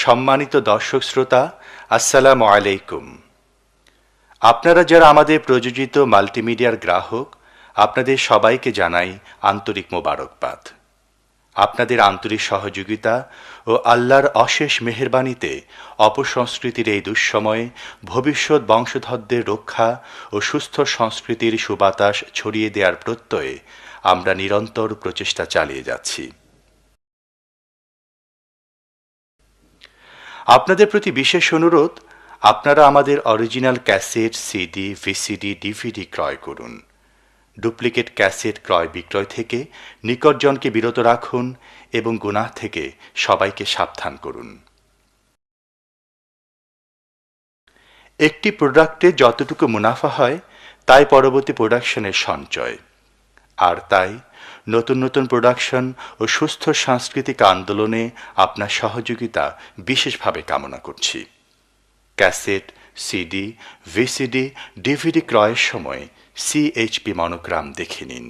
সম্মানিত দর্শক শ্রোতা, আসসালামু আলাইকুম। আপনারা যারা আমাদের প্রযোজিত মাল্টিমিডিয়ার গ্রাহক, আপনাদের সবাইকে জানাই আন্তরিক মোবারকবাদ। আপনাদের আন্তরিক সহযোগিতা ও আল্লাহর অশেষ মেহেরবানিতে অপসংস্কৃতির এই দুঃসময়ে ভবিষ্যৎ বংশধরদের রক্ষা ও সুস্থ সংস্কৃতির সুবাতাস ছড়িয়ে দেওয়ার প্রত্যয়ে আমরা নিরন্তর প্রচেষ্টা চালিয়ে যাচ্ছি। আপনাদের প্রতি বিশেষ অনুরোধ, আপনারা আমাদের original cassette, CD, VCD, DVD ক্রয় করুন। ডুপ্লিকেট ক্যাসেট ক্রয় বিক্রয় থেকে নিকটজনকে বিরত রাখুন এবং গুনাহ থেকে সবাইকে সাবধান করুন। একটি প্রোডাক্টে যতটুকু মুনাফা হয় তাই পরবর্তী প্রোডাকশনের সঞ্চয়, আর তাই নতুন নতুন প্রোডাকশন ও সুস্থ সাংস্কৃতিক আন্দোলনে আপনার সহযোগিতা বিশেষভাবে কামনা করছি। ক্যাসেট, সিডি, ভিসিডি, ডিভিডি ক্রয়ের সময় সিএইচপি মনোগ্রাম দেখে নিন।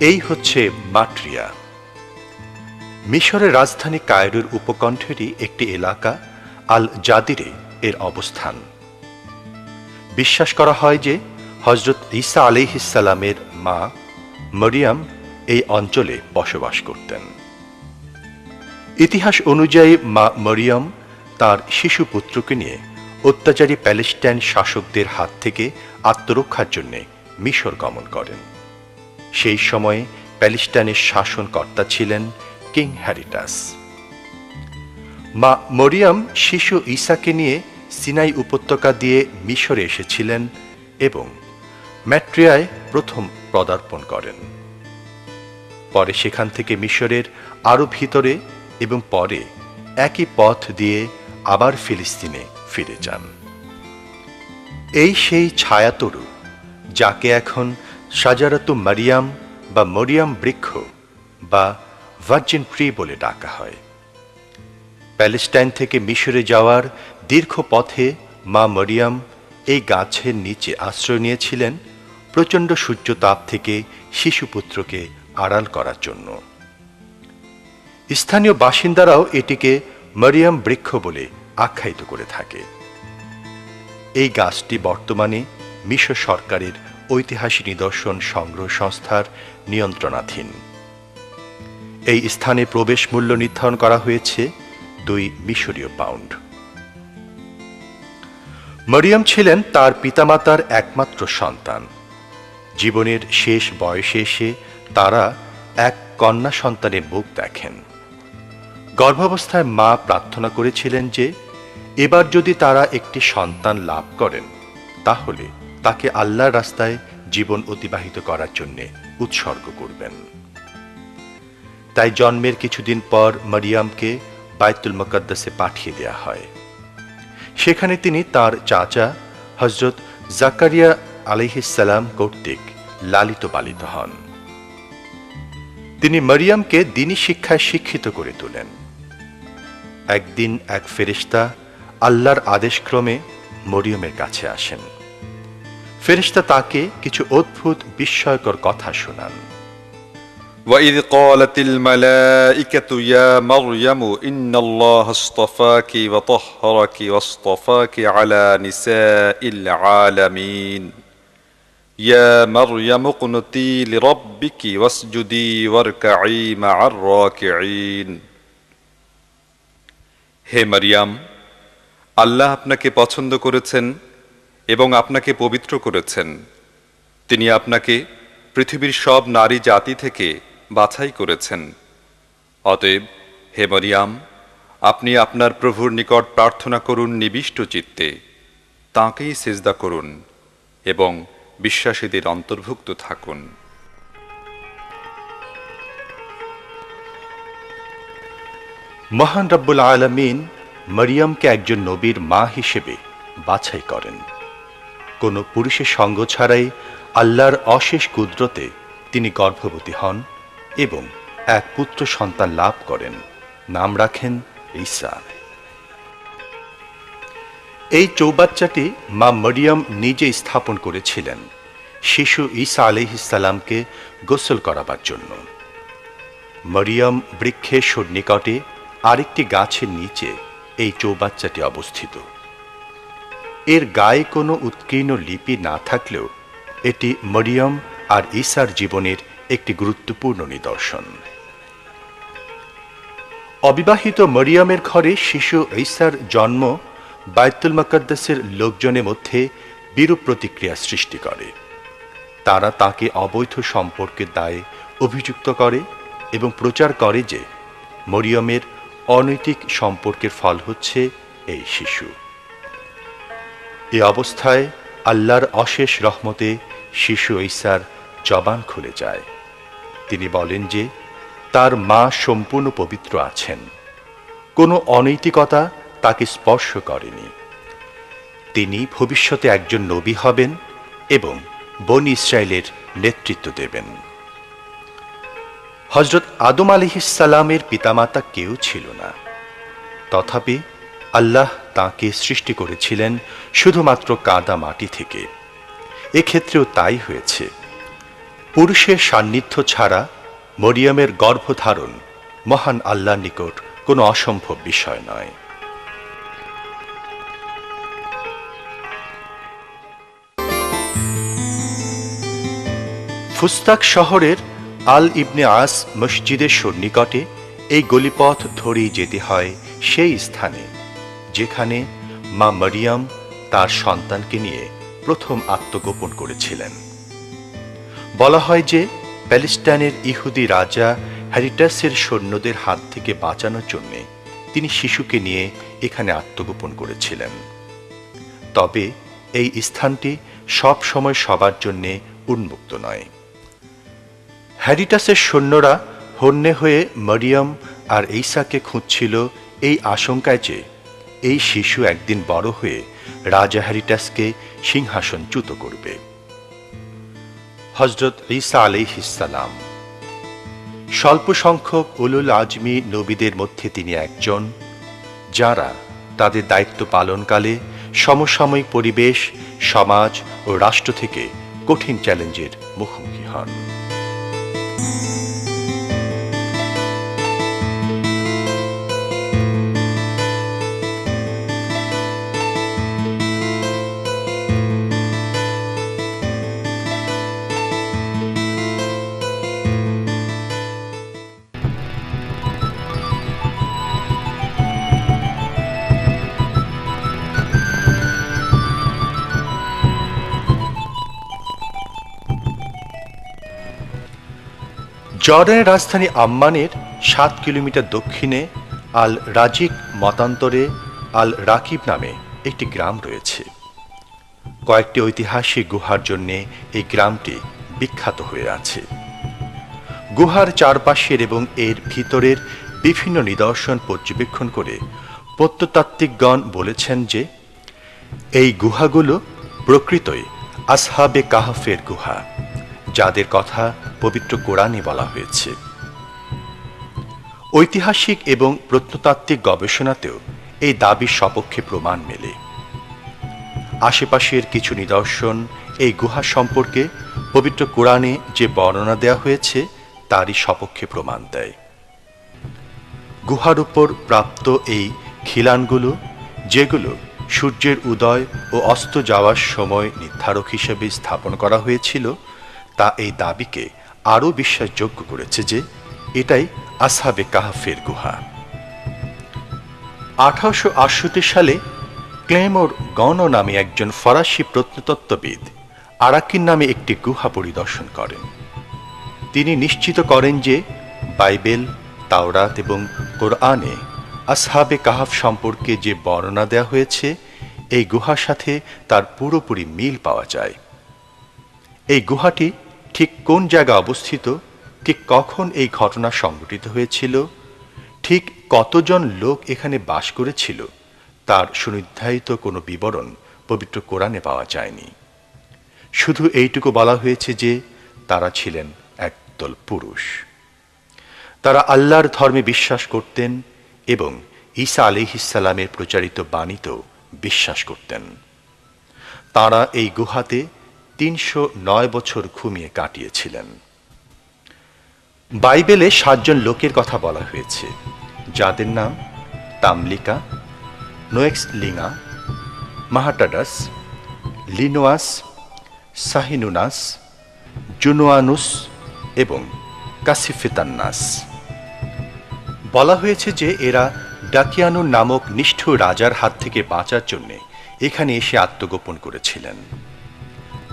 এই হচ্ছে মাট্রিয়া, মিশরের রাজধানী কায়রোর উপকণ্ঠেরই একটি এলাকা আল জাদিরে এর অবস্থান। বিশ্বাস করা হয় যে হযরত ঈসা আলাইহিসসালামের মা মরিয়ম এই অঞ্চলে বসবাস করতেন। ইতিহাস অনুযায়ী মা মরিয়ম তার শিশু পুত্রকে নিয়ে অত্যাচারী প্যালেস্টাইন শাসকদের হাত থেকে আত্মরক্ষার জন্য মিশর গমন করেন। সেই সময়ে প্যালেস্টাইনের শাসনকর্তা ছিলেন কিং হ্যারিটাস। মা মরিয়ম শিশু ঈসাকে নিয়ে সিনাই উপত্যকা দিয়ে মিশরে এসেছিলেন এবং ম্যাট্রিয়ায় প্রথম পদার্পণ করেন। পরে সেখান থেকে মিশরের আরও ভিতরে এবং পরে একই পথ দিয়ে আবার ফিলিস্তিনে ফিরে যান। এই সেই ছায়াতরু যাকে এখন শাজারাতু মারিয়াম বা মরিয়াম বৃক্ষ বা ভার্জিন ট্রি বলে ডাকা হয়। প্যালেস্টাইন থেকে মিশরে যাওয়ার দীর্ঘ পথে মা মরিয়াম এই গাছের নিচে আশ্রয় নিয়েছিলেন প্রচণ্ড সূর্যতাপ থেকে শিশুপুত্রকে আড়াল করার জন্য। স্থানীয় বাসিন্দারাও এটিকে মরিয়াম বৃক্ষ বলে আখ্যায়িত করে থাকে। এই গাছটি বর্তমানে মিশর সরকারের ঐতিহাসিক নিদর্শন সংগ্রহ সংস্থার নিয়ন্ত্রণাধীন। এই স্থানে প্রবেশ মূল্য নির্ধারণ করা হয়েছে 2 মিশরীয় পাউন্ড। মরিয়ম ছিলেন তার পিতামাতার একমাত্র সন্তান। জীবনের শেষ বয়সে এসে তারা এক কন্যা সন্তানের মুখ দেখেন। গর্ভাবস্থায় মা প্রার্থনা করেছিলেন যে এবার যদি তারা একটি সন্তান লাভ করেন তাহলে তাকে আল্লাহর রাস্তায় জীবন অতিবাহিত করার জন্য উৎসর্গ করবেন। তাই জন্মের কিছুদিন পর মরিয়মকে বাইতুল মুকদ্দাসে পাঠিয়ে দেয়া হয়। সেখানে তিনি তার চাচা হযরত জাকারিয়া আলাইহিস সালাম কর্তৃক লালিত পালিত হন। তিনি মরিয়মকে দ্বীনি শিক্ষায় শিক্ষিত করে তোলেন। একদিন এক ফেরেশতা আল্লাহর আদেশক্রমে মরিয়মের কাছে আসেন। ফেরেশতা তাকে কিছু অদ্ভুত বিস্ময়কর কথা শোনান। وَإِذْ قَالَتِ الْمَلَائِكَةُ يَا مَرْيَمُ إِنَّ اللَّهَ اصْطَفَاكِ وَطَهَّرَكِ وَاصْطَفَاكِ عَلَى نِسَاءِ الْعَالَمِينَ يَا مَرْيَمُ اقْنُتِي لِرَبِّكِ وَاسْجُدِي وَارْكَعِي مَعَ الرَّاكِعِينَ। হে মারিয়াম, আল্লাহ আপনাকে পছন্দ করেছেন এবং আপনাকে পবিত্র করেছেন। তিনি আপনাকে পৃথিবীর সব নারী জাতি থেকে বাছাই করেছেন। অতএব হে মরিয়াম, আপনি আপনার প্রভুর নিকট প্রার্থনা করুন নিবিষ্ট চিত্তে, তাঁকেই সিজদা করুন এবং বিশ্বাসীদের অন্তর্ভুক্ত থাকুন। মহান রব্বুল আলামিন মরিয়মকে একজন নবীর মা হিসেবে বাছাই করেন। কোনো পুরুষের সঙ্গ ছাড়াই আল্লাহর অশেষ কুদরতে তিনি গর্ভবতী হন এবং এক পুত্র সন্তান লাভ করেন। নাম রাখেন ঈসা। এই চৌবাচ্চাটি মা মরিয়ম নিজে স্থাপন করেছিলেন শিশু ঈসা আলাইহিস সালামকে গোসল করাবার জন্য। মরিয়ম বৃক্ষের সন্নিকটে আরেকটি গাছের নিচে এই চৌবাচ্চাটি অবস্থিত। এর গায়ে কোনো উৎকীর্ণ লিপি না থাকলেও এটি মরিয়ম আর ঈসার জীবনের একটি গুরুত্বপূর্ণ নিদর্শন। অবিবাহিত মরিয়মের ঘরে শিশু ঈসার জন্ম বাইতুল মুকদ্দাসের লোকজনের মধ্যে বিরূপ প্রতিক্রিয়া সৃষ্টি করে। তারা তাকে অবৈধ সম্পর্কের দায়ে অভিযুক্ত করে এবং প্রচার করে যে মরিয়মের অনৈতিক সম্পর্কের ফল হচ্ছে এই শিশু। এ অবস্থায় আল্লাহর অশেষ রহমতে শিশু ঈসার জবান খুলে যায়। তিনি বলেন যে তার মা সম্পূর্ণ পবিত্র আছেন, কোনো অনৈতিকতা তাকে স্পর্শ করেনি। তিনি ভবিষ্যতে একজন নবী হবেন এবং বনী ইসরায়েলের নেতৃত্ব দেবেন। হযরত আদম আলাইহিস সালামের পিতামাতা কেউ ছিল না, তথাপি আল্লাহ তাকে সৃষ্টি করেছিলেন শুধুমাত্র কাদা মাটি থেকে। এক্ষেত্রেও তাই হয়েছে। পুরুষের সান্নিধ্য ছাড়া মরিয়মের গর্ভধারণ মহান আল্লাহর নিকট কোনো অসম্ভব বিষয় নয়। ফুস্তাক শহরের আল ইবনে আস মসজিদের সন্নিকটে এই গলিপথ ধরেই যেতে হয় সেই স্থানে যেখানে মা মরিয়ম তার সন্তানকে নিয়ে প্রথম আত্মগোপন করেছিলেন। বলা হয় যে প্যালেস্টাইনের ইহুদি রাজা হেরিটাসের সৈন্যদের হাত থেকে বাঁচানোর জন্য তিনি শিশুকে নিয়ে এখানে আত্মগোপন করেছিলেন। তবে এই স্থানটি সব সময় সবার জন্য উন্মুক্ত নয়। হেরিটাসের সৈন্যরা হন্যে হয়ে মরিয়ম আর ঈসাকে খুঁজছিল এই আশঙ্কায় যে এই শিশু একদিন বড় হয়ে রাজা হেরিটাসকে সিংহাসনচ্যুত করবে। হযরত ঈসা আলাইহিস সালাম স্বল্প সংখ্যক উলুল আজমি নবীদের মধ্যে তিনি একজন, যারা তাদের দায়িত্ব পালনকালে সমসাময়িক পরিবেশ, সমাজ ও রাষ্ট্র থেকে কঠিন চ্যালেঞ্জের মুখোমুখি হন। জর্ডানের রাজধানী আম্মানের 7 কিলোমিটার দক্ষিণে আল রাজিক মতান্তরে আল রাকিব নামে একটি গ্রাম রয়েছে। কয়েকটি ঐতিহাসিক গুহার জন্য এই গ্রামটি বিখ্যাত হয়ে আছে। গুহার চারপাশের এবং এর ভিতরের বিভিন্ন নিদর্শন পর্যবেক্ষণ করে প্রত্নতাত্ত্বিকগণ বলেছেন যে এই গুহাগুলো প্রকৃতই আসহাবে কাহফের গুহা, যাদের কথা পবিত্র কোরআনে বলা হয়েছে। ঐতিহাসিক এবং প্রত্নতাত্ত্বিক গবেষণাতেও এই দাবির সপক্ষে প্রমাণ মেলে। আশেপাশের কিছু নিদর্শন এই গুহা সম্পর্কে পবিত্র কোরআনে যে বর্ণনা দেওয়া হয়েছে তারই সপক্ষে প্রমাণ দেয়। গুহার উপর প্রাপ্ত এই খিলানগুলো, যেগুলো সূর্যের উদয় ও অস্ত যাওয়ার সময় নির্ধারক হিসেবে স্থাপন করা হয়েছিল, তা এই দাবিকে আরও বিশ্বাসযোগ্য করেছে যে এটাই আসহাবে কাহফের গুহা। 1868 সালে ক্লেমোর গনো নামে একজন ফরাসি প্রত্নতত্ত্ববিদ আরাকিন নামে একটি গুহা পরিদর্শন করেন। তিনি নিশ্চিত করেন যে বাইবেল, তাওরাত এবং কোরআনে আসহাবে কাহফ সম্পর্কে যে বর্ণনা দেওয়া হয়েছে এই গুহার সাথে তার পুরোপুরি মিল পাওয়া যায়। এই গুহাটি ঠিক কোন জায়গায় অবস্থিত, ঠিক কখন এই ঘটনা সংঘটিত হয়েছিল, ঠিক কতজন লোক এখানে বাস করেছিল, তার সুনির্ধারিত কোনো বিবরণ পবিত্র কোরআনে পাওয়া যায়নি। শুধু এইটুকু বলা হয়েছে যে তারা ছিলেন একদল পুরুষ। তারা আল্লাহর ধর্মে বিশ্বাস করতেন এবং ঈসা আলাইহিসসালামের প্রচারিত বাণীতেও বিশ্বাস করতেন। তারা এই গুহাতে 309 বছর ঘুমিয়ে কাটিয়েছিলেন। বাইবেলে 7 জন লোকের কথা বলা হয়েছে, যাদের নাম তামলিকা, নোয়েক্সলিঙা, মাহাটাডাস, লিনোয়াস, সাহিনুনাস, জুনোয়ানুস এবং কাসিফেতান্নাস। বলা হয়েছে যে এরা ডাকিয়ানুর নামক নিষ্ঠুর রাজার হাত থেকে বাঁচার জন্য এখানে এসে আত্মগোপন করেছিলেন।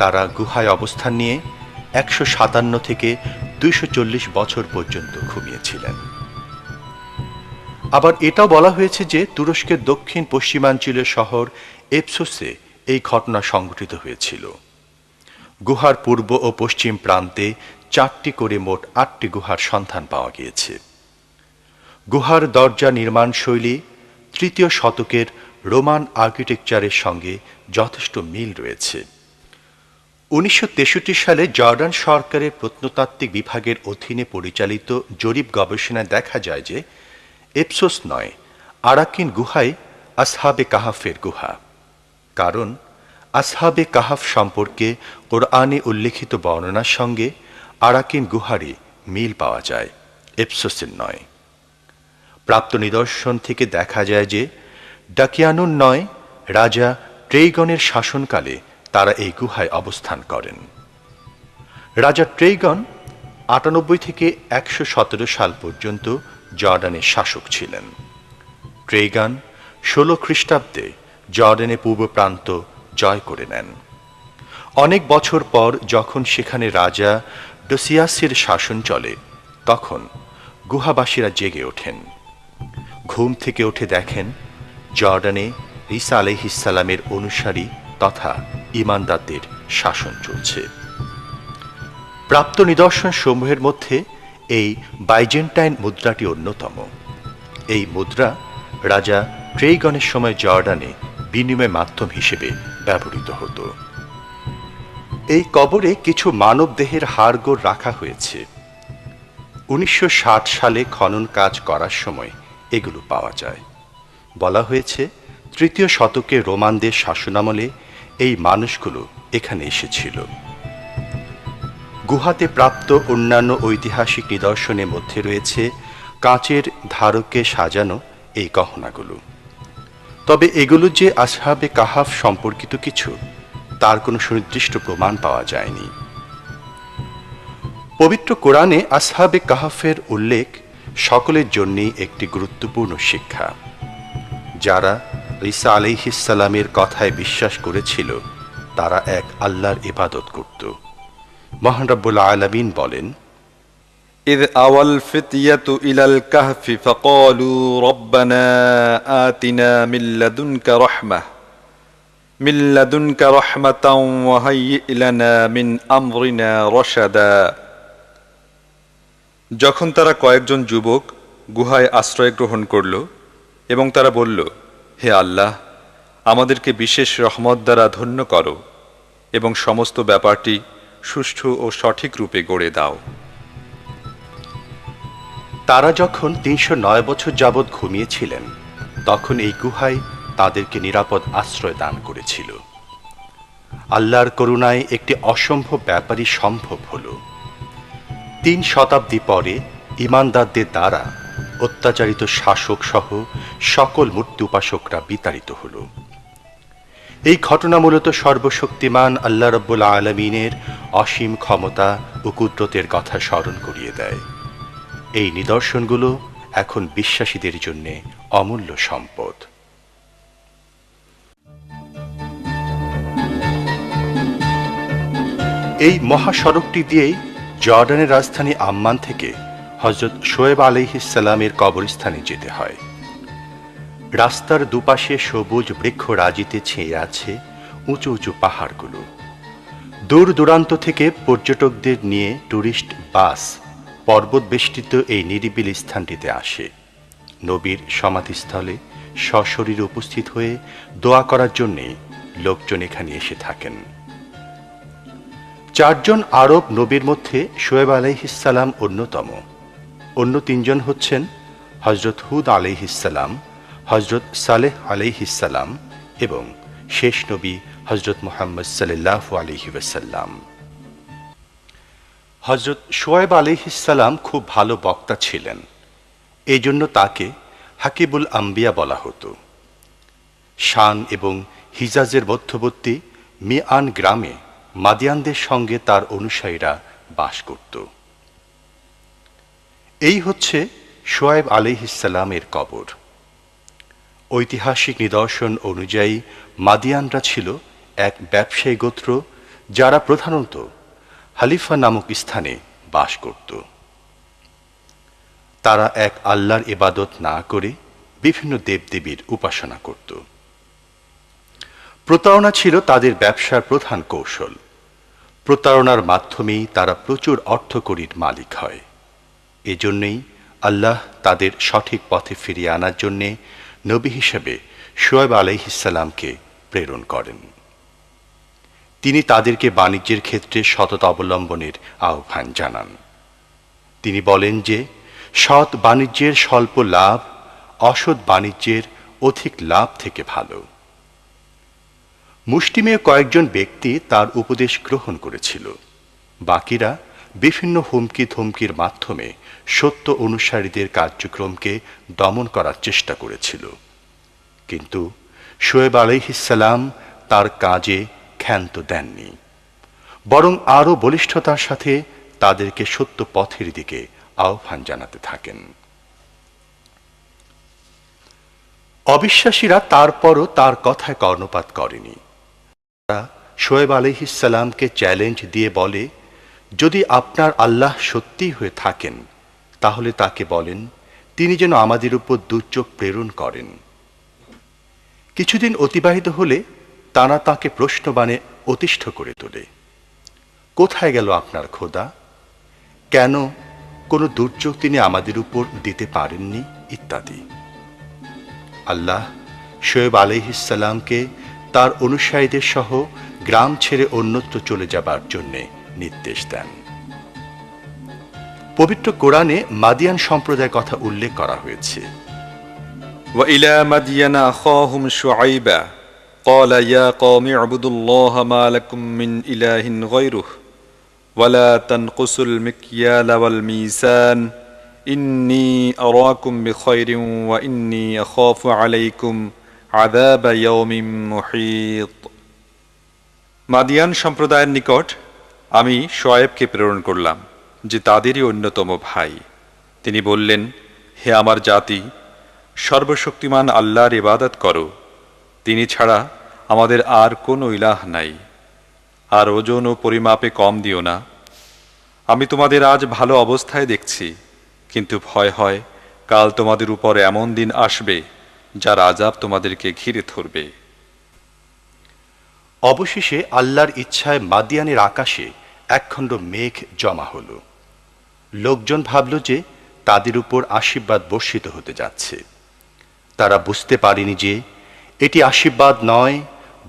তারা গুহায় অবস্থান নিয়ে 157 থেকে 240 বছর পর্যন্ত ঘুমিয়েছিলেন। আবার এটাও বলা হয়েছে যে তুরস্কের দক্ষিণ পশ্চিমাঞ্চলীয় শহর এফসোসে এই ঘটনা সংঘটিত হয়েছিল। গুহার পূর্ব ও পশ্চিম প্রান্তে 4টি করে মোট 8টি গুহার সন্ধান পাওয়া গিয়েছে। গুহার দরজা নির্মাণ শৈলী 3য় শতকের রোমান আর্কিটেকচারের সঙ্গে যথেষ্ট মিল রয়েছে। 1963 সালে জর্ডান সরকারের প্রত্নতাত্ত্বিক বিভাগের অধীনে পরিচালিত জরিপ গবেষণায় দেখা যায় যে এফসোস নয়, আরাকিন গুহাই আসহাবে কাহফের গুহা। কারণ আসহাবে কাহফ সম্পর্কে কোরআনে উল্লেখিত বর্ণনার সঙ্গে আরাকিন গুহারই মিল পাওয়া যায়, এফসোসের নয়। প্রাপ্ত নিদর্শন থেকে দেখা যায় যে ডাকিয়ানুন নয়, রাজা ট্রেইগনের শাসনকালে তারা এই গুহায় অবস্থান করেন। রাজা ট্রেইগন 98 থেকে 117 সাল পর্যন্ত জর্ডানের শাসক ছিলেন। ট্রেইগন 16 খ্রিস্টাব্দে জর্ডানের পূর্ব প্রান্ত জয় করে নেন। অনেক বছর পর যখন সেখানে রাজা ডোসিয়াসের শাসন চলে, তখন গুহাবাসীরা জেগে ওঠেন। ঘুম থেকে উঠে দেখেন জর্ডানে ঈসা আলাইহিসসালামের অনুসারী তথা ঈমানদারদের শাসন চলছে। প্রাপ্ত নিদর্শন সমূহের মধ্যে এই বাইজেন্টাইন মুদ্রাটি অন্যতম। এই মুদ্রা রাজা ট্রেইগনের সময় জর্ডানে বিনিময় মাধ্যম হিসেবে ব্যবহৃত হতো। এই কবরে কিছু মানব দেহের হাড়গোড় রাখা হয়েছে। 1960 সালে খনন কাজ করার সময় এগুলো পাওয়া যায়। বলা হয়েছে 3য় শতকে রোমানদের শাসনামলে এই মানুষগুলো এখানে এসেছিল। গুহাতে প্রাপ্ত অন্যান্য ঐতিহাসিক নিদর্শনের মধ্যে রয়েছে কাঁচের ধারকে সাজানো এই গহনাগুলো। তবে এগুলো যে আসহাবে কাহাফ সম্পর্কিত কিছু, তার কোনো সুনির্দিষ্ট প্রমাণ পাওয়া যায়নি। পবিত্র কোরআনে আসহাবে কাহাফের উল্লেখ সকলের জন্যই একটি গুরুত্বপূর্ণ শিক্ষা। যারা ঈসা আলাইহিসসালামের কথায় বিশ্বাস করেছিল, তারা এক আল্লাহর ইবাদত করত। মহান রব্বুল আলামিন বলেন, إذ أوى الفتية إلى الكهف فقالوا ربنا آتنا من لدنك رحمة وهيئ لنا من أمرنا رشدا। যখন তারা কয়েকজন যুবক গুহায় আশ্রয় গ্রহণ করল এবং তারা বলল, হে আল্লাহ, আমাদেরকে বিশেষ রহমত দ্বারা ধন্য করো এবং সমস্ত ব্যাপারটি সুষ্ঠু ও সঠিক রূপে গড়ে দাও। তারা যখন ৩০৯ বছর যাবৎ ঘুমিয়েছিলেন তখন এই গুহায় তাদেরকে নিরাপদ আশ্রয় দান করেছিল। আল্লাহর করুণায় একটি অসম্ভব ব্যাপারই সম্ভব হল। ৩ শতাব্দী পরে ঈমানদারদের দ্বারা অত্যাচারিত শাসক সহ সকল মূর্তি উপাসকরা বিতাড়িত হল। এই ঘটনা মূলত সর্বশক্তিমান আল্লাহ রাব্বুল আলামিনের অসীম ক্ষমতা ও কুদরতের কথা স্মরণ করিয়ে দেয়। এই নিদর্শনগুলো এখন বিশ্বাসীদের জন্য অমূল্য সম্পদ। এই মহাসড়কটি দিয়েই জর্ডানের রাজধানী আম্মান থেকে হযরত শোয়েব আলাইহিসসালামের কবরস্থানে যেতে হয়। রাস্তার দুপাশে সবুজ বৃক্ষরাজিতে ছেয়ে আছে উঁচু উঁচু পাহাড়গুলো। দূর দূরান্ত থেকে পর্যটকদের নিয়ে টুরিস্ট বাস পর্বত বেষ্টিত এই নিরিবিলি স্থানটিতে আসে। নবীর সমাধিস্থলে সশরীরে উপস্থিত হয়ে দোয়া করার জন্যে লোকজন এখানে এসে থাকেন। ৪ জন আরব নবীর মধ্যে শোয়েব আলাইহিসসালাম অন্যতম। অন্য ৩ জন হচ্ছেন হযরত হুদ আলাইহিসসালাম, হযরত সালেহ আলাইহিসসালাম এবং শেষ নবী হযরত মুহাম্মদ সাল্লাল্লাহু আলাইহি ওয়াসাল্লাম। হযরত শোয়েব আলাইহিসসালাম খুব ভালো বক্তা ছিলেন। এই জন্য তাকে হাকিবুল আম্বিয়া বলা হতো। শান এবং হিজাজের মধ্যবর্তী মিআন গ্রামে মাদিয়ানদের সঙ্গে তার অনুসারীরা বাস করত। এই হচ্ছে শোয়েব আলাইহিসসালামের কবর। ঐতিহাসিক নিদর্শন অনুযায়ী মাদিয়ানরা ছিল এক ব্যবসায়ী গোত্র, যারা প্রধানত হালিফা নামক স্থানে বাস করত। তারা এক আল্লাহর ইবাদত না করে বিভিন্ন দেবদেবীর উপাসনা করত। প্রতারণা ছিল তাদের ব্যবসার প্রধান কৌশল। প্রতারণার মাধ্যমেই তারা প্রচুর অর্থকড়ির মালিক হয়। এজন্যই আল্লাহ তাদের সঠিক পথে ফিরিয়ে আনার জন্যে নবী হিসেবে শোয়েব আলাইহিসসালামকে প্রেরণ করেন। তিনি তাদেরকে বাণিজ্যের ক্ষেত্রে সততা অবলম্বনের আহ্বান জানান। তিনি বলেন যে সৎ বাণিজ্যের স্বল্প লাভ অসৎ বাণিজ্যের অধিক লাভ থেকে ভালো। মুষ্টিমেয় কয়েকজন ব্যক্তি তার উপদেশ গ্রহণ করেছিল। বাকিরা বিভিন্ন হুমকি ধমকির মাধ্যমে সত্য অনুসারীদের কার্যক্রমকে দমন করার চেষ্টা করেছিল। কিন্তু শোয়েব আলাইহিসসালাম তার কাজে ক্ষান্ত দেননি, বরং আরও বলিষ্ঠতার সাথে তাদেরকে সত্য পথের দিকে আহ্বান জানাতে থাকেন। অবিশ্বাসীরা তারপরও তার কথায় কর্ণপাত করেনি। তারা শোয়েব আলাইহিসসালামকে চ্যালেঞ্জ দিয়ে বলে, যদি আপনার আল্লাহ সত্যি হয়ে থাকেন তাহলে তাকে বলেন তিনি যেন আমাদের উপর দুর্যোগ প্রেরণ করেন। কিছুদিন অতিবাহিত হলে তারা তাকে প্রশ্নবাণে অতিষ্ঠ করে তোলে, কোথায় গেল আপনার খোদা? কেন কোনো দুর্যোগ তিনি আমাদের উপর দিতে পারেননি ইত্যাদি। আল্লাহ শোয়েব আলাইহিসসালামকে তার অনুসারীদের সহ গ্রাম ছেড়ে অন্যত্র চলে যাবার জন্য নির্দেশ দেন। পবিত্র কোরআনে মাদিয়ান সম্প্রদায়ের কথা উল্লেখ করা হয়েছে। وإلى مدين أخاهم شعيبا قال يا قوم اعبدوا الله ما لكم من إله غيره ولا تنقصوا المكيال والميزان إني أراكم بخير وإني أخاف عليكم عذاب يوم محيط। মাদিয়ান সম্প্রদায়ের নিকট আমি শোয়েবকে প্রেরণ করলাম, যে তাদেরই অন্যতম ভাই। তিনি বললেন, হে আমার জাতি, সর্বশক্তিমান আল্লাহর ইবাদত করো, তিনি ছাড়া আমাদের আর কোনো ইলাহ নাই। আর ওজন ও পরিমাপে কম দিও না। আমি তোমাদের আজ ভালো অবস্থায় দেখছি, কিন্তু ভয় হয় কাল তোমাদের উপর এমন দিন আসবে যার আযাব তোমাদেরকে ঘিরে ধরবে। অবশেষে আল্লাহর ইচ্ছায় মাদিয়ানের আকাশে একখণ্ড মেঘ জমা হল। লোকজন ভাবল যে তাদের উপর আশীর্বাদ বর্ষিত হতে যাচ্ছে। তারা বুঝতে পারেনি যে এটি আশীর্বাদ নয়,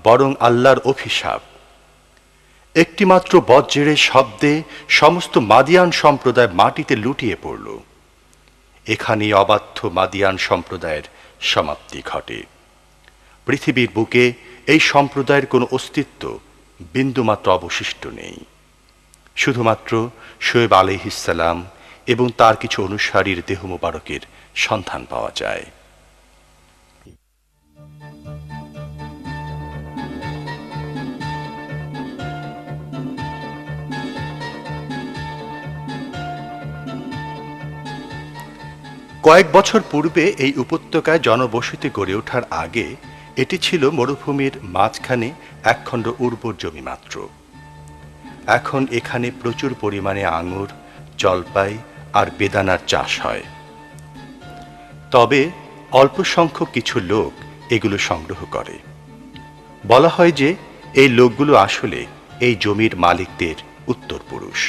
বরং আল্লাহর অভিশাপ। একটিমাত্র বজ্রের শব্দে সমস্ত মাদিয়ান সম্প্রদায় মাটিতে লুটিয়ে পড়ল। এখানেই অবাধ্য মাদিয়ান সম্প্রদায়ের সমাপ্তি ঘটে। পৃথিবীর বুকে এই সম্প্রদায়ের কোনো অস্তিত্ব বিন্দুমাত্র অবশিষ্ট নেই। শুধুমাত্র শোয়েব আলাইহিসসালাম এবং তার কিছু অনুসারীর দেহ মোবারকের সন্ধান পাওয়া যায়। কয়েক বছর পূর্বে এই উপত্যকায় জনবসতি গড়ে ওঠার আগে এটি ছিল মরুভূমির মাঝখানে একখণ্ড উর্বর জমি মাত্র। এখন এখানে প্রচুর পরিমাণে আঙুর, জলপাই আর বেদানার চাষ হয়। তবে অল্প সংখ্যক কিছু লোক এগুলো সংগ্রহ করে। বলা হয় যে এই লোকগুলো আসলে এই জমির মালিকদের উত্তরপুরুষ।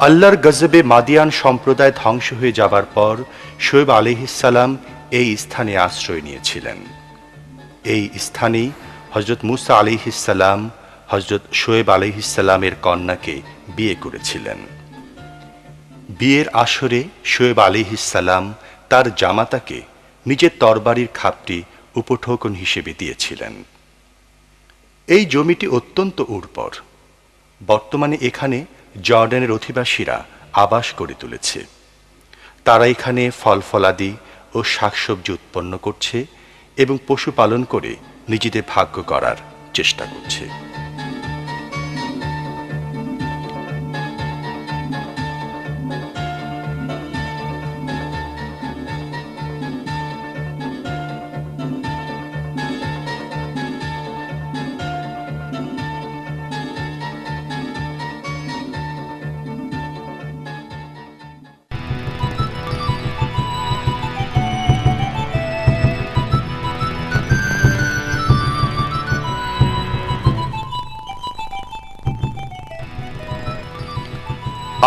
আল্লাহর গজবে মাদিয়ান সম্প্রদায় ধ্বংস হয়ে যাবার পর শোয়েব আলাইহিসসালাম এই স্থানে আশ্রয় নিয়েছিলেন। এই স্থানেই হযরত মুসা আলাইহিসসালাম হযরত শোয়েব আলাইহিসসালামের কন্যাকে বিয়ে করেছিলেন। বিয়ের আসরে শোয়েব আলাইহিসসালাম তার জামাতাকে নিজের তরবারির খাপটি উপঢৌকন হিসেবে দিয়েছিলেন। এই জমিটি অত্যন্ত উর্বর। বর্তমানে এখানে জর্ডানের অধিবাসীরা আবাস গড়ে তুলেছে। তারা এখানে ফল ফলাদি ও শাকসবজি উৎপন্ন করছে এবং পশুপালন করে নিজেদের ভাগ্য করার চেষ্টা করছে।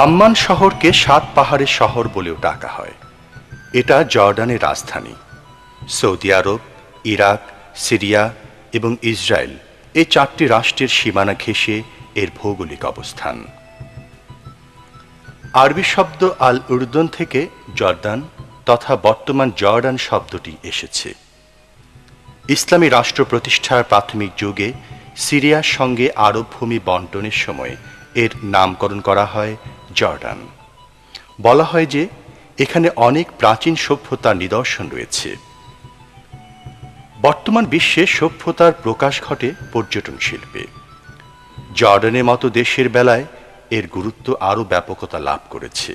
আম্মান শহরকে 7 পাহাড়ের শহর বলেও ডাকা হয়। এটা জর্ডানের রাজধানী। সৌদি আরব, ইরাক, সিরিয়া এবং ইসরায়েল এই 4টি রাষ্ট্রের সীমানা ঘেঁষে এর ভৌগোলিক অবস্থান। আরবি শব্দ আল উর্দুন থেকে জর্দান তথা বর্তমান জর্ডান শব্দটি এসেছে। ইসলামী রাষ্ট্র প্রতিষ্ঠার প্রাথমিক যুগে সিরিয়ার সঙ্গে আরব ভূমি বন্টনের সময় এর নামকরণ করা হয় জর্ডান। বলা হয় যে এখানে অনেক প্রাচীন সভ্যতার নিদর্শন রয়েছে। বর্তমান বিশ্বে সভ্যতার প্রকাশ ঘটে পর্যটন শিল্পে। জর্ডানের মতো দেশের বেলায় এর গুরুত্ব আরও ব্যাপকতা লাভ করেছে।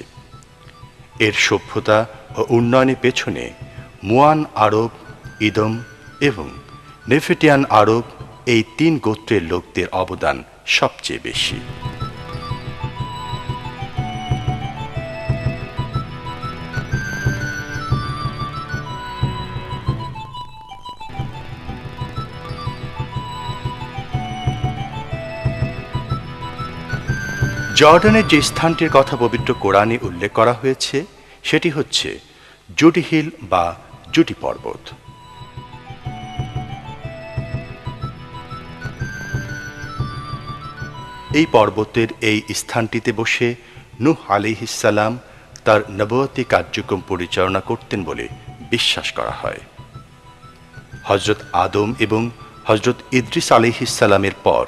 এর সভ্যতা ও উন্নয়নের পেছনে মুয়ান আরব, ইদম এবং নেফেটিয়ান আরব এই 3 গোত্রের লোকদের অবদান সবচেয়ে বেশি। জর্ডানের যে স্থানটির কথা পবিত্র কোরআনে উল্লেখ করা হয়েছে সেটি হচ্ছে জুডি হিল বা জুডি পর্বত। এই পর্বতের এই স্থানটিতে বসে নূহ আলাইহিসসালাম তার নবুয়তি কার্যক্রম পরিচালনা করতেন বলে বিশ্বাস করা হয়। হযরত আদম এবং হযরত ইদ্রিস আলাইহিসসালামের পর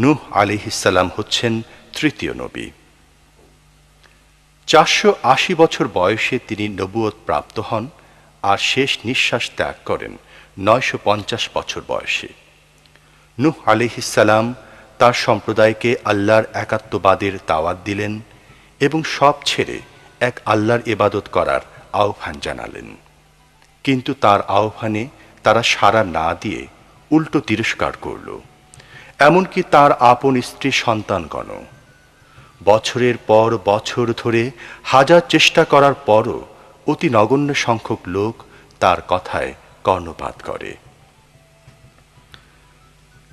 নূহ আলাইহিসসালাম হচ্ছেন তৃতীয় নবী। 480 বছর বয়সে তিনি নবুয়ত প্রাপ্ত হন আর শেষ নিঃশ্বাস ত্যাগ করেন 950 বছর বয়সে। নূহ আলাইহিসসালাম তার সম্প্রদায়কে আল্লাহর একাত্মবাদের দাওয়াত দিলেন এবং সব ছেড়ে এক আল্লাহর ইবাদত করার আহ্বান জানালেন। কিন্তু তার আহ্বানে তারা সাড়া না দিয়ে উল্টো তিরস্কার করল। এমনকি তার আপন স্ত্রী সন্তানগণ বছরের পর বছর ধরে হাজার চেষ্টা করার পরও অতি নগণ্য সংখ্যক লোক তার কথায় কর্ণপাত করে।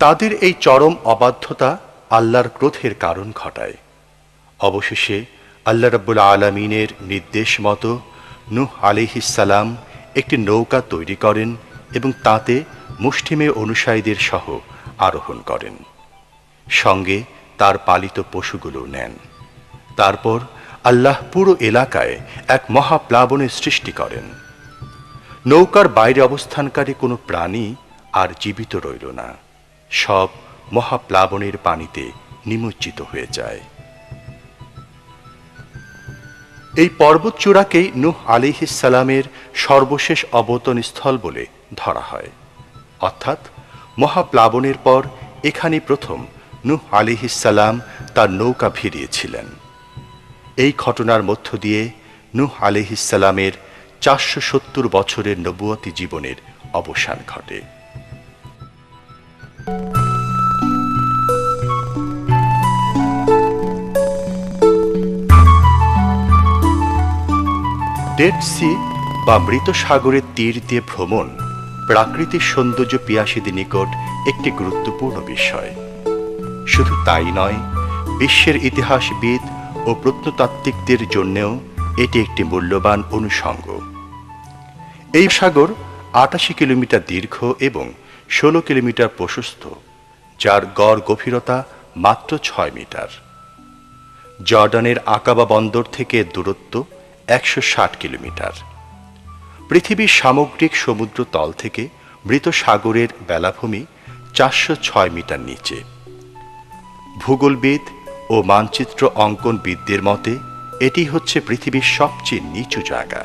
তাদের এই চরম অবাধ্যতা আল্লাহর ক্রোধের কারণ ঘটায়। অবশেষে আল্লাহ রাব্বুল আলামিনের নির্দেশ মতো নূহ আলাইহিস সালাম একটি নৌকা তৈরি করেন এবং তাতে মুষ্টিমেয় অনুসারীদের সহ আরোহণ করেন। সঙ্গে তার পালিত পশুগুলো নেন। তারপর আল্লাহ পুরো এলাকায় এক মহাপ্লাবনের সৃষ্টি করেন। নৌকার বাইরে অবস্থানকারী কোনো প্রাণী আর জীবিত রইল না, সব মহাপ্লাবনের পানিতে নিমজ্জিত হয়ে যায়। এই পর্বত চূড়াকেই নূহ আলাইহিস সালামের সর্বশেষ অবতরণ স্থল বলে ধরা হয়। অর্থাৎ মহাপ্লাবনের পর এখানেই প্রথম নূহ আলাইহিস সালাম তার নৌকা ভিড়িয়েছিলেন। এই ঘটনার মধ্য দিয়ে নূহ আলাইহিস সালামের 470 বছরের নবুয়তি জীবনের অবসান ঘটে। ডেড সি বা মৃত সাগরের তীর দিয়ে ভ্রমণ প্রাকৃতিক সৌন্দর্য পিয়াসীদের নিকট একটি গুরুত্বপূর্ণ বিষয়। শুধু তাই নয়, বিশ্বের ইতিহাসবিদ ও প্রত্নতাত্ত্বিকদের জন্যেও এটি একটি মূল্যবান অনুষঙ্গ। এই সাগর ৮৮ কিলোমিটার দীর্ঘ এবং ১৬ কিলোমিটার প্রশস্ত, যার গড় গভীরতা মাত্র ৬ মিটার। জর্ডানের আকাবা বন্দর থেকে দূরত্ব ১৬০ কিলোমিটার। পৃথিবীর সামগ্রিক সমুদ্র তল থেকে মৃত সাগরের বেলাভূমি ৪০৬ মিটার নিচে। ভূগোলবিদ ও মানচিত্র অঙ্কনবিদদের মতে এটি হচ্ছে পৃথিবীর সবচেয়ে নিচু জায়গা।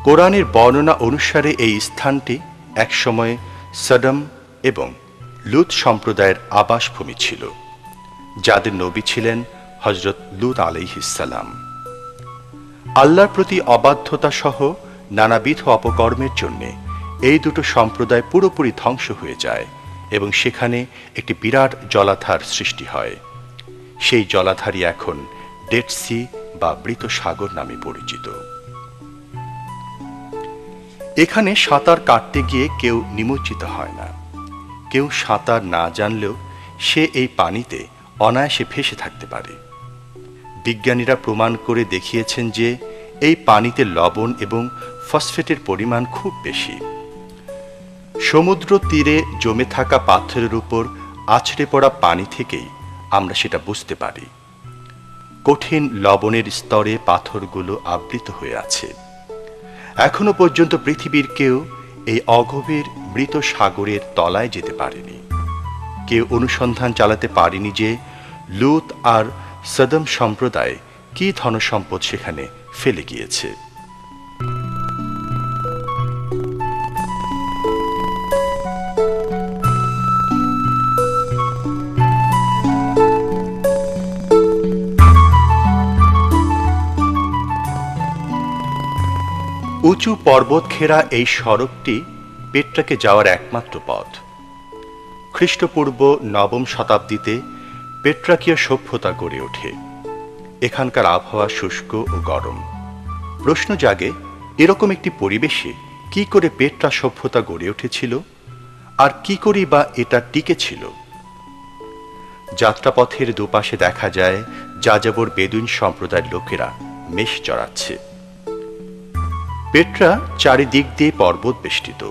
কোরআনের বর্ণনা অনুসারে এই স্থানটি একসময় সদম এবং লুত সম্প্রদায়ের আবাসভূমি ছিল, যাদের নবী ছিলেন হযরত লুত আলাইহিস সালাম। আল্লাহর প্রতি অবাধ্যতা সহ নানাবিধ অপকর্মের জন্য এই দুটো সম্প্রদায় পুরোপুরি ধ্বংস হয়ে যায় এবং সেখানে একটি বিরাট জলাধার সৃষ্টি হয়। সেই জলাধারই এখন ডেড সি বা মৃত সাগর নামে পরিচিত। এখানে সাঁতার কাটতে গিয়ে কেউ নিমজ্জিত হয় না। কেউ সাঁতার না জানলেও সে এই পানিতে অনায়াসে ভেসে থাকতে পারে। বিজ্ঞানীরা প্রমাণ করে দেখিয়েছেন যে এই পানিতে লবণ এবং ফসফেটের পরিমাণ খুব বেশি। সমুদ্র তীরে জমে থাকা পাথরের উপর আছড়ে পড়া পানি থেকেই আমরা সেটা বুঝতে পারি। কঠিন লবণের স্তরে পাথরগুলো আবৃত হয়ে আছে। এখনো পর্যন্ত পৃথিবীর কেউ এই অগভীর মৃত সাগরের তলায় যেতে পারেনি। কেউ অনুসন্ধান চালাতে পারেনি যে লুত আর সদম সম্প্রদায় কি ধনসম্পদ সেখানে ফেলে গিয়েছে। উঁচু পর্বত ঘেরা এই সড়কটি পেট্রাকে যাওয়ার একমাত্র পথ। খ্রিস্টপূর্ব ৯ম শতাব্দীতে পেট্রাকীয় সভ্যতা গড়ে ওঠে। এখানকার আবহাওয়া শুষ্ক ও গরম। প্রশ্ন জাগে, এরকম একটি পরিবেশে কি করে পেট্রা সভ্যতা গড়ে উঠেছিল আর কি করেই বা এটা টিকে ছিল। যাত্রাপথের দুপাশে দেখা যায় যাযাবর বেদুইন সম্প্রদায়ের লোকেরা মেষ চড়াচ্ছে। পেট্রা চারিদিক দিয়ে পর্বত বেষ্টিত।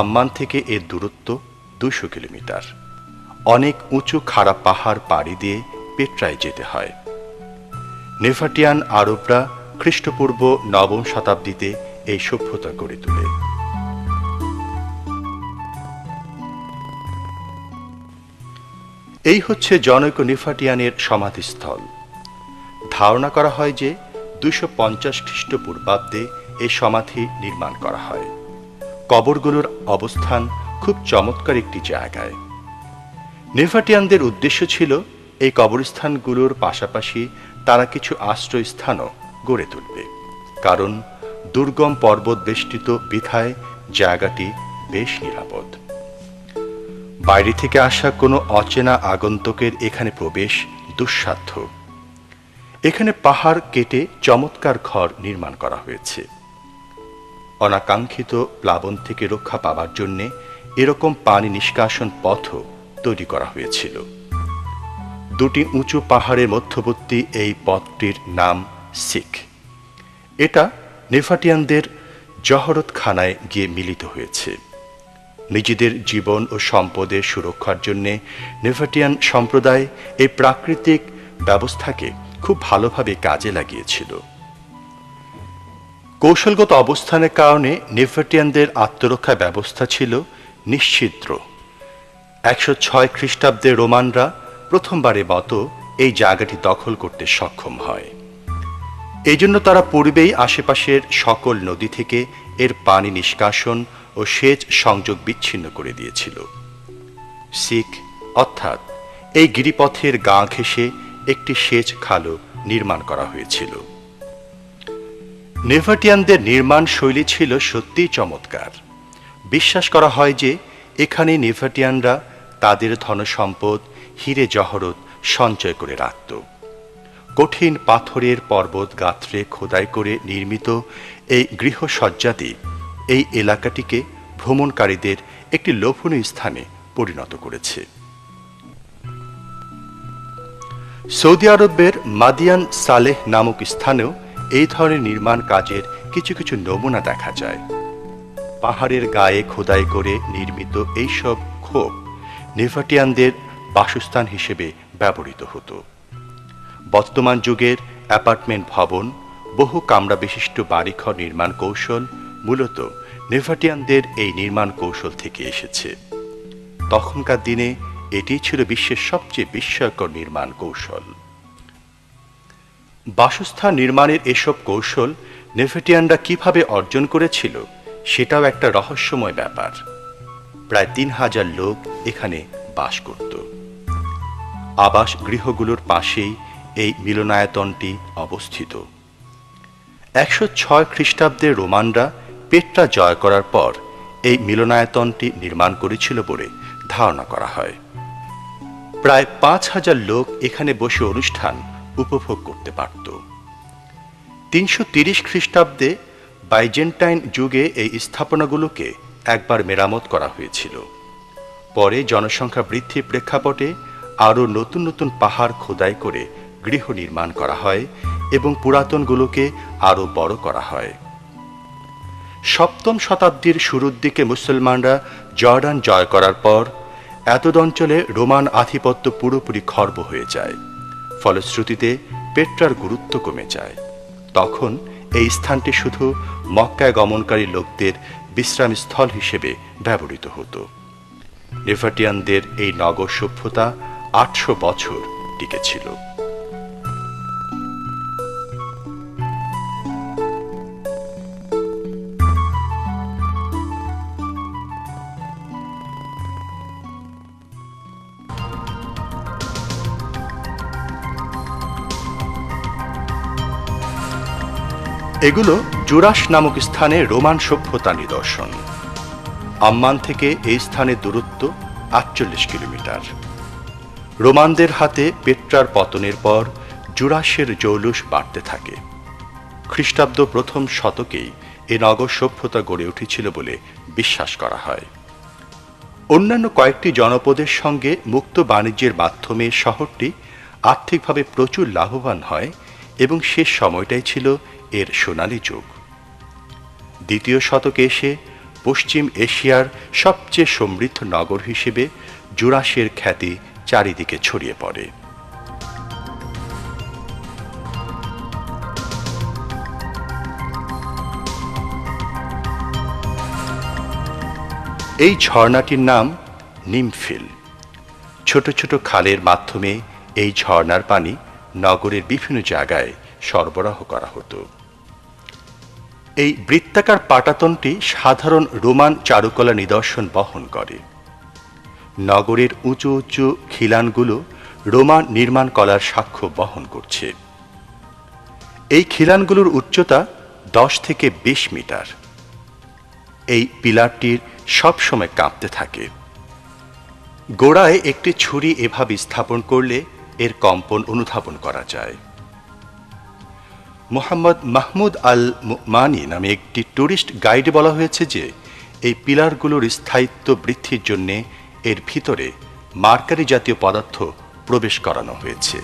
আম্মান থেকে এর দূরত্ব ২০০ কিলোমিটার। অনেক উঁচু খাড়া পাহাড় পাড়ি দিয়ে পেট্রায় যেতে হয়। নেফাটিয়ান আরবরা খ্রিস্টপূর্ব ৯ম শতাব্দীতে এই সভ্যতা গড়ে তোলে। এই হচ্ছে জনৈক নেফাটিয়ানের সমাধিস্থল। ধারণা করা হয় যে ২৫০ খ্রিস্টপূর্বাব্দে এই সমাধি নির্মাণ করা হয়। কবরগুলোর অবস্থান খুব চমৎকার একটি জায়গায়। নেফাটিয়ানদের উদ্দেশ্য ছিল এই কবরস্থানগুলোর পাশাপাশি তারা কিছু আশ্রয়স্থানও গড়ে তুলবে, কারণ দুর্গম পর্বত বেষ্টিত বিধায় জায়গাটি বেশ নিরাপদ। বাইরে থেকে আসা কোনো অচেনা আগন্তুকের এখানে প্রবেশ দুঃসাধ্য। এখানে পাহাড় কেটে চমৎকার ঘর নির্মাণ করা হয়েছে। অনাকাঙ্ক্ষিত প্লাবন থেকে রক্ষা পাবার জন্য এরকম পানি নিষ্কাশন পথও তৈরি করা হয়েছিল। দুটি উঁচু পাহাড়ের মধ্যবর্তী এই পথটির নাম সিখ। এটা নেফাটিয়ানদের জহরতখানায় গিয়ে মিলিত হয়েছে। নিজেদের জীবন ও সম্পদের সুরক্ষার জন্য নেফাটিয়ান সম্প্রদায় এই প্রাকৃতিক ব্যবস্থাকে খুব ভালোভাবে কাজে লাগিয়েছিল। কৌশলগত অবস্থানের কারণে নেফাটিয়ানদের আত্মরক্ষা ব্যবস্থা ছিল নিশ্ছিদ্র। 106 খ্রিস্টাব্দে রোমানরা প্রথমবারের মতো এই জায়গাটি দখল করতে সক্ষম হয়। এই জন্য তারা পূর্বেই আশেপাশের সকল নদী থেকে এর পানি নিষ্কাশন ও সেচ সংযোগ বিচ্ছিন্ন করে দিয়েছিল। সিখ অর্থাৎ এই গিরিপথের গা ঘেঁষে একটি সেচ খালও নির্মাণ করা হয়েছিল। নেফাটিয়ানদের নির্মাণ শৈলী ছিল সত্যিই চমৎকার। বিশ্বাস করা হয় যে এখানে নেফাটিয়ানরা তাদের ধনসম্পদ হিরে জহরত সঞ্চয় করে রাখত। কঠিন পাথরের পর্বত গাত্রে খোদাই করে নির্মিত এই গৃহসজ্জাটি এই এলাকাটিকে ভ্রমণকারীদের একটি লোভনীয় স্থানে পরিণত করেছে। সৌদি আরবের মাদিয়ান সালেহ নামক স্থানেও এই ধরনের নির্মাণ কাজের কিছু কিছু নমুনা দেখা যায়। পাহাড়ের গায়ে খোদাই করে নির্মিত এইসব খোপ নেফাটিয়ানদের বাসস্থান হিসেবে ব্যবহৃত হতো। বর্তমান যুগের অ্যাপার্টমেন্ট ভবন, বহু কামরা বিশিষ্ট বাড়িঘর নির্মাণ কৌশল মূলত নেফাটিয়ানদের এই নির্মাণ কৌশল থেকে এসেছে। তখনকার দিনে এটি ছিল বিশ্বের সবচেয়ে বিস্ময়কর নির্মাণ কৌশল। বাসস্থান নির্মাণের এসব কৌশল নেফাটিয়ানরা কিভাবে অর্জন করেছিল সেটাও একটা রহস্যময় ব্যাপার। প্রায় 3000 লোক এখানে বাস করত। আবাস গৃহগুলোর পাশেই এই মিলনায়তনটি অবস্থিত। 106 খ্রিস্টাব্দে রোমানরা পেট্রা জয় করার পর এই মিলনায়তনটি নির্মাণ করেছিল বলে ধারণা করা হয়। প্রায় 5000 লোক এখানে বসে অনুষ্ঠান উপভোগ করতে পারত। 330 খ্রিস্টাব্দে বাইজেন্টাইন যুগে এই স্থাপনাগুলোকে একবার মেরামত করা হয়েছিল। পরে জনসংখ্যা বৃদ্ধির প্রেক্ষাপটে আরও নতুন নতুন পাহাড় খোদাই করে গৃহ নির্মাণ করা হয় এবং পুরাতনগুলোকে আরও বড় করা হয়। 7ম শতাব্দীর শুরুর দিকে মুসলমানরা জর্ডান জয় করার পর এতদ অঞ্চলে রোমান আধিপত্য পুরোপুরি খর্ব হয়ে যায়। ফলশ্রুতিতে পেট্রার গুরুত্ব কমে যায়। তখন এই স্থানটি শুধু মক্কায় গমনকারী লোকদের বিশ্রামস্থল হিসেবে ব্যবহৃত হতো। নেফাটিয়ানদের এই নগর সভ্যতা 800 বছর টিকেছিল। এগুলো জুরাস নামক স্থানে রোমান সভ্যতা নিদর্শন। আম্মান থেকে এই স্থানের দূরত্ব 48 কিলোমিটার। রোমানদের হাতে পেট্রার পতনের পর জুরাসের জৌলুস বাড়তে থাকে। খ্রিস্টাব্দ প্রথম শতকেই এ নগর সভ্যতা গড়ে উঠেছিল বলে বিশ্বাস করা হয়। অন্যান্য কয়েকটি জনপদের সঙ্গে মুক্ত বাণিজ্যের মাধ্যমে শহরটি আর্থিকভাবে প্রচুর লাভবান হয় এবং শেষ সময়টাই ছিল এর সোনালী যুগ। দ্বিতীয় শতকে এসে পশ্চিম এশিয়ার সবচেয়ে সমৃদ্ধ নগর হিসেবে জুরাসের খ্যাতি চারিদিকে ছড়িয়ে পড়ে। এই ঝর্ণাটির নাম নিমফিল। ছোট ছোট খালের মাধ্যমে এই ঝর্ণার পানি নগরের বিভিন্ন জায়গায় সরবরাহ করা হতো। এই বৃত্তাকার পাটাতনটি সাধারণ রোমান চারুকলা নিদর্শন বহন করে। নগরের উঁচু উঁচু খিলানগুলো রোমান নির্মাণ কলার সাক্ষ্য বহন করছে। এই খিলানগুলোর উচ্চতা 10 থেকে 20 মিটার। এই পিলারটির সবসময় কাঁপতে থাকে। গোড়ায় একটি ছুরি এভাবে স্থাপন করলে এর কম্পন অনুধাবন করা যায়। মোহাম্মদ মাহমুদ আল মুমানি নামে একটি টুরিস্ট গাইডে বলা হয়েছে যে এই পিলারগুলোর স্থায়িত্ব বৃদ্ধির জন্য এর ভিতরে মার্কারি জাতীয় পদার্থ প্রবেশ করানো হয়েছে।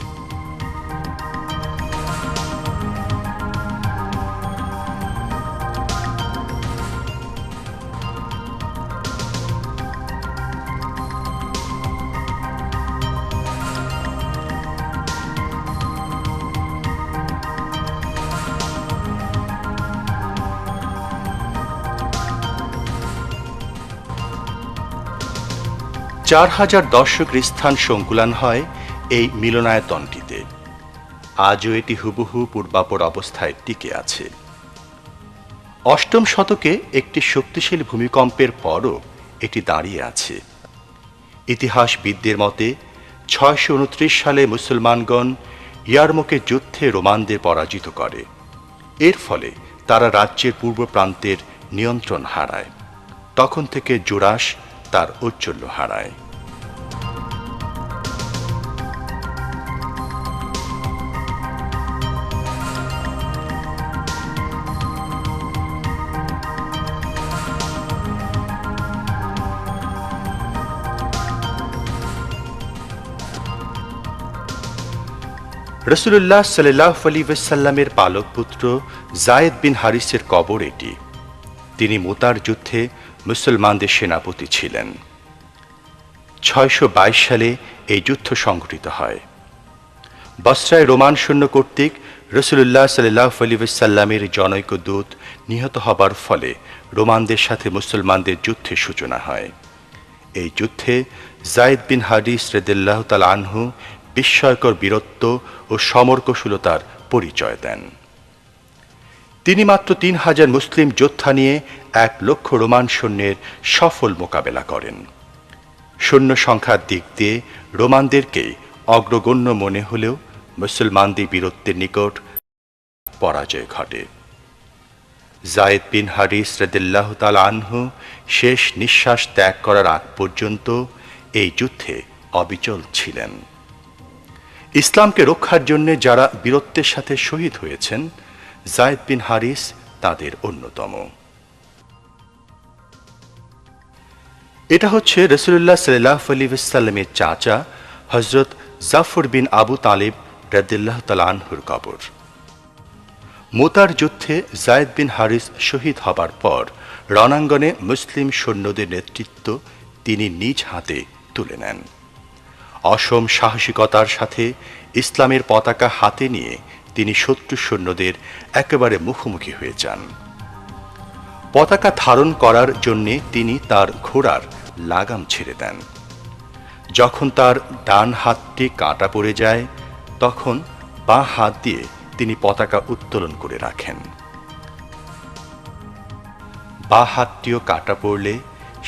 চার হাজার দর্শকের স্থান সংকুলান হয় এই মিলনায়তনটিতে। আজও এটি হুবহু পূর্বাপর অবস্থায় টিকে আছে। অষ্টম শতকে একটি শক্তিশালী ভূমিকম্পের পরও এটি দাঁড়িয়ে আছে। ইতিহাসবিদদের মতে 629 সালে মুসলমানগণ ইয়ারমুকের যুদ্ধে রোমানদের পরাজিত করে। এর ফলে তারা রাজ্যের পূর্ব প্রান্তের নিয়ন্ত্রণ হারায়। তখন থেকে জুরাশ তার ঔজ্জ্বল্য হারায়। রাসূলুল্লাহ সাল্লাল্লাহু আলাইহি ওয়াসাল্লামের পালক পুত্র যায়েদ বিন হারিসের কবর এটি। তিনি মুতার যুদ্ধে মুসলমানদের সেনাপতি ছিলেন। 622 সালে এই যুদ্ধ সংঘটিত হয়। বসরায় রোমান সৈন্য কর্তৃক রাসূলুল্লাহ সাল্লাল্লাহু আলাইহি ওয়াসাল্লামের জনৈক দূত নিহত হবার ফলে রোমানদের সাথে মুসলমানদের যুদ্ধের সূচনা হয়। এই যুদ্ধে যায়েদ বিন হারিস রাদিয়াল্লাহু তাআলা আনহু বিস্ময়কর বীরত্ব ও সমরকুশলতার পরিচয় দেন। তিনি মাত্র 3000 মুসলিম যোদ্ধা নিয়ে 1 লক্ষ রোমান সৈন্যের সফল মোকাবেলা করেন। সৈন্য সংখ্যার দিক দিয়ে রোমানদেরকে অগ্রগণ্য মনে হলেও মুসলমানদের বীরত্বের নিকট পরাজয় ঘটে। যায়েদ বিন হারিস রাদিয়াল্লাহু তাআলা আনহু শেষ নিঃশ্বাস ত্যাগ করার আগ পর্যন্ত এই যুদ্ধে অবিচল ছিলেন। ইসলামকে রক্ষার জন্য যারা বীরত্বের সাথে শহীদ হয়েছেন, যায়েদ বিন হারিস তাদের অন্যতম। এটা হচ্ছে রাসূলুল্লাহ সাল্লাল্লাহু আলাইহি ওয়াসাল্লামের চাচা হযরত জাফর বিন আবু তালিব রাদিয়াল্লাহু তাআলা আনহুর কবর। মুতার যুদ্ধে যায়েদ বিন হারিস শহীদ হবার পর রণাঙ্গনে মুসলিম সৈন্যদের নেতৃত্ব তিনি নিজ হাতে তুলে নেন। অসম সাহসিকতার সাথে ইসলামের পতাকা হাতে নিয়ে তিনি শত্রু সৈন্যদের একেবারে মুখোমুখি হয়ে যান। পতাকা ধারণ করার জন্যে তিনি তার ঘোড়ার লাগাম ছেড়ে দেন। যখন তার ডান হাতটি কাঁটা পড়ে যায়, তখন বাঁ হাত দিয়ে তিনি পতাকা উত্তোলন করে রাখেন। বাঁ হাতটিও কাঁটা পড়লে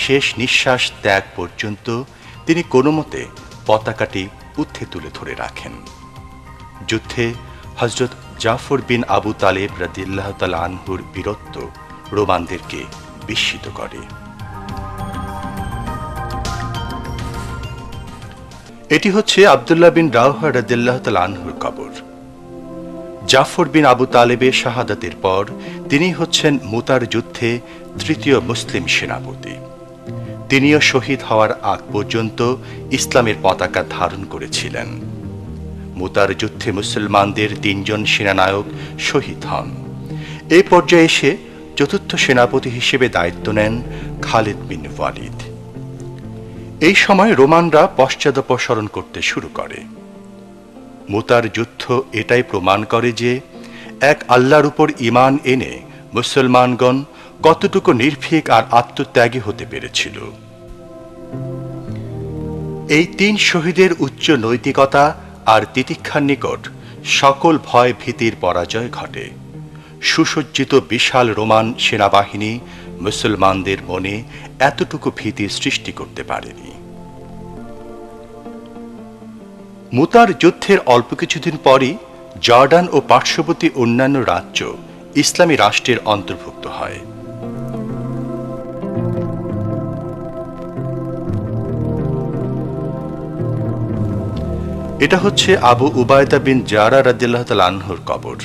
শেষ নিঃশ্বাস ত্যাগ পর্যন্ত তিনি কোনোমতে পতাকাটি ঊর্ধ্বে তুলে ধরে রাখেন। যুদ্ধে হযরত জাফর বিন আবু তালেব রাদিয়াল্লাহু তাআলা আনহুর বীরত্ব রোমানদেরকে বিস্মিত করে। এটি হচ্ছে আব্দুল্লাহ বিন রাওহা রাদিয়াল্লাহু তাআলা আনহুর কবর। জাফর বিন আবু তালেবের শাহাদাতের পর তিনি হচ্ছেন মুতার যুদ্ধে তৃতীয় মুসলিম সেনাপতি। তিনিও শহীদ হওয়ার আগ পর্যন্ত ইসলামের পতাকা ধারণ করেছিলেন। মুতার যুদ্ধে মুসলমানদের 3 জন সেনানায়ক শহীদ হন। এই পর্যায়ে এসে চতুর্থ সেনাপতি হিসেবে দায়িত্ব নেন খালিদ বিন ওয়ালিদ। এই সময় রোমানরা পশ্চাদপসরণ করতে শুরু করে। মুতার যুদ্ধ এটাই প্রমাণ করে যে এক আল্লাহর উপর ঈমান এনে মুসলমানগণ কতটুকু নির্ভীক আর আত্মত্যাগী হতে পেরেছিল। এই 3 শহীদের উচ্চ নৈতিকতা আর তিতিক্ষার নিকট সকল ভয় ভীতির পরাজয় ঘটে। সুসজ্জিত বিশাল রোমান সেনাবাহিনী মুসলমানদের মনে এতটুকু ভীতির সৃষ্টি করতে পারেনি। মুতার যুদ্ধের অল্প কিছুদিন পরই জর্ডান ও পার্শ্ববর্তী অন্যান্য রাজ্য ইসলামী রাষ্ট্রের অন্তর্ভুক্ত হয়। এটা হচ্ছে আবু উবায়দা বিন জারা রাদিয়াল্লাহু তাআলা আনহুর কবর।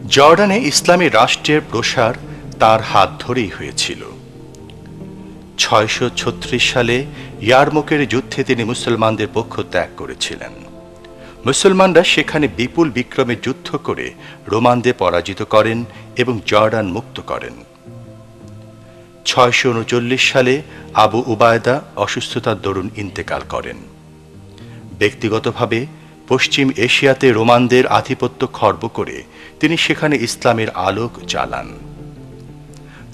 জর্ডানে ইসলামী রাষ্ট্রের প্রসার তার হাত ধরেই হয়েছিল। 636 সালে ইয়ারমুকের যুদ্ধে তিনি মুসলমানদের পক্ষ ত্যাগ করেছিলেন। মুসলমানরা সেখানে বিপুল বিক্রমে যুদ্ধ করে রোমানদের পরাজিত করেন এবং জর্ডান মুক্ত করেন। 639 সালে আবু উবায়দা অসুস্থতার দরুন ইন্তেকাল করেন। ব্যক্তিগতভাবে পশ্চিম এশিয়াতে রোমানদের আধিপত্য খর্ব করে তিনি সেখানে ইসলামের আলোক জ্বালান।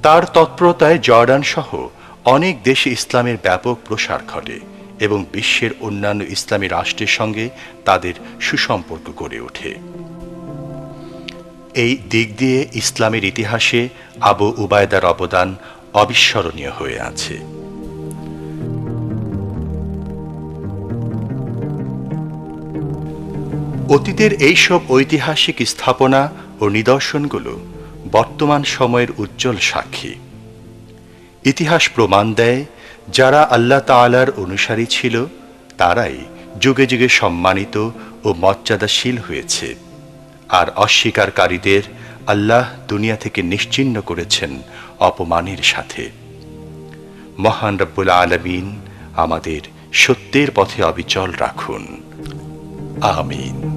তার তৎপরতায় জর্ডান সহ অনেক দেশে ইসলামের ব্যাপক প্রসার ঘটে এবং বিশ্বের অন্যান্য ইসলামী রাষ্ট্রের সঙ্গে তাদের সুসম্পর্ক গড়ে ওঠে। এই দিক দিয়ে ইসলামের ইতিহাসে আবু উবায়দার অবদান অবিস্মরণীয় হয়ে আছে। অতীতের এইসব ঐতিহাসিক স্থাপনা ও নিদর্শনগুলো বর্তমান সময়ের উজ্জ্বল সাক্ষী। ইতিহাস প্রমাণ দেয়, যারা আল্লাহ তাআলার অনুসারী ছিল তারাই যুগে যুগে সম্মানিত ও মর্যাদাশীল হয়েছে, আর অস্বীকারীদের আল্লাহ দুনিয়া থেকে নিশ্চিহ্ন করেছেন অপমানের সাথে। মহান রব্বুল আলামিন আমাদের সত্যের পথে অবিচল রাখুন। আমিন।